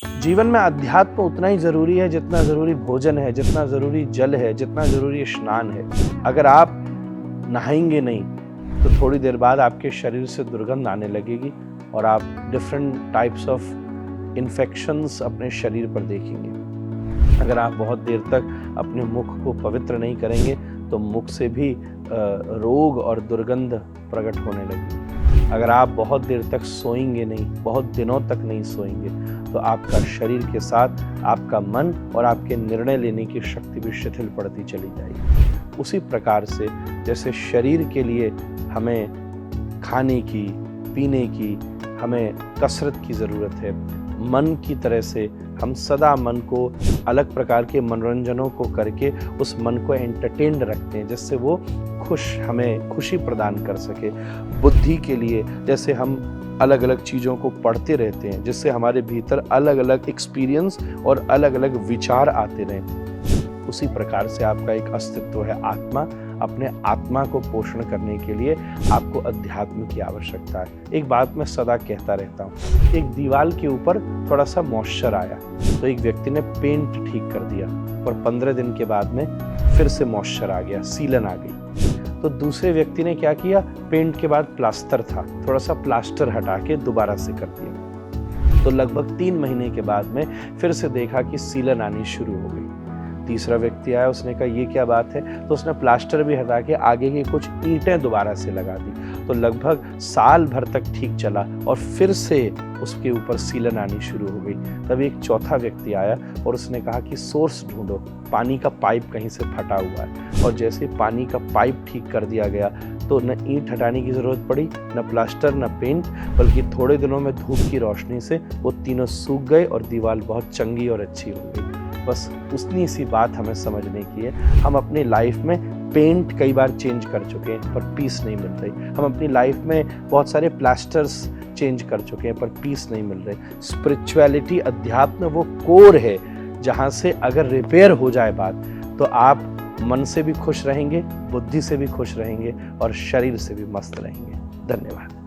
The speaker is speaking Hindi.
जीवन में अध्यात्म उतना ही ज़रूरी है जितना ज़रूरी भोजन है, जितना ज़रूरी जल है, जितना ज़रूरी स्नान है। अगर आप नहाएंगे नहीं तो थोड़ी देर बाद आपके शरीर से दुर्गंध आने लगेगी और आप डिफरेंट टाइप्स ऑफ इन्फेक्शंस अपने शरीर पर देखेंगे। अगर आप बहुत देर तक अपने मुख को पवित्र नहीं करेंगे तो मुख से भी रोग और दुर्गंध प्रकट होने लगेगी। अगर आप बहुत देर तक सोएंगे नहीं, बहुत दिनों तक नहीं सोएंगे तो आपका शरीर के साथ आपका मन और आपके निर्णय लेने की शक्ति भी शिथिल पड़ती चली जाएगी। उसी प्रकार से जैसे शरीर के लिए हमें खाने की, पीने की, हमें कसरत की ज़रूरत है, मन की तरह से हम सदा मन को अलग प्रकार के मनोरंजनों को करके उस मन को एंटरटेन्ड रखते हैं जिससे वो हमें खुशी प्रदान कर सके। बुद्धि के लिए जैसे हम अलग अलग चीज़ों को पढ़ते रहते हैं जिससे हमारे भीतर अलग अलग एक्सपीरियंस और अलग अलग विचार आते रहें, उसी प्रकार से आपका एक अस्तित्व है आत्मा। अपने आत्मा को पोषण करने के लिए आपको अध्यात्म की आवश्यकता है। एक बात मैं सदा कहता रहता हूँ, एक दीवार के ऊपर थोड़ा सा मॉइस्चर आया तो एक व्यक्ति ने पेंट ठीक कर दिया और 15 दिन के बाद में फिर से मॉइस्चर आ गया, सीलन आ गई। तो दूसरे व्यक्ति ने क्या किया, पेंट के बाद प्लास्टर था, थोड़ा सा प्लास्टर हटा के दोबारा से कर दिया। तो लगभग 3 महीने के बाद में फिर से देखा कि सीलन आनी शुरू हो गई। तीसरा व्यक्ति आया, उसने कहा ये क्या बात है, तो उसने प्लास्टर भी हटा के आगे की कुछ ईंटें दोबारा से लगा दी। तो लगभग साल भर तक ठीक चला और फिर से उसके ऊपर सीलन आनी शुरू हो गई। तब एक चौथा व्यक्ति आया और उसने कहा कि सोर्स ढूंढो, पानी का पाइप कहीं से फटा हुआ है। और जैसे पानी का पाइप ठीक कर दिया गया तो न ईंट हटाने की ज़रूरत पड़ी, न प्लास्टर, न पेंट, बल्कि थोड़े दिनों में धूप की रोशनी से वो तीनों सूख गए और दीवार बहुत चंगी और अच्छी हो गई। बस उतनी सी बात हमें समझने की है। हम अपनी लाइफ में पेंट कई बार चेंज कर चुके हैं पर पीस नहीं मिल रही। हम अपनी लाइफ में बहुत सारे प्लास्टर्स चेंज कर चुके हैं पर पीस नहीं मिल रही। स्पिरिचुअलिटी, अध्यात्म वो कोर है जहाँ से अगर रिपेयर हो जाए बात तो आप मन से भी खुश रहेंगे, बुद्धि से भी खुश रहेंगे और शरीर से भी मस्त रहेंगे। धन्यवाद।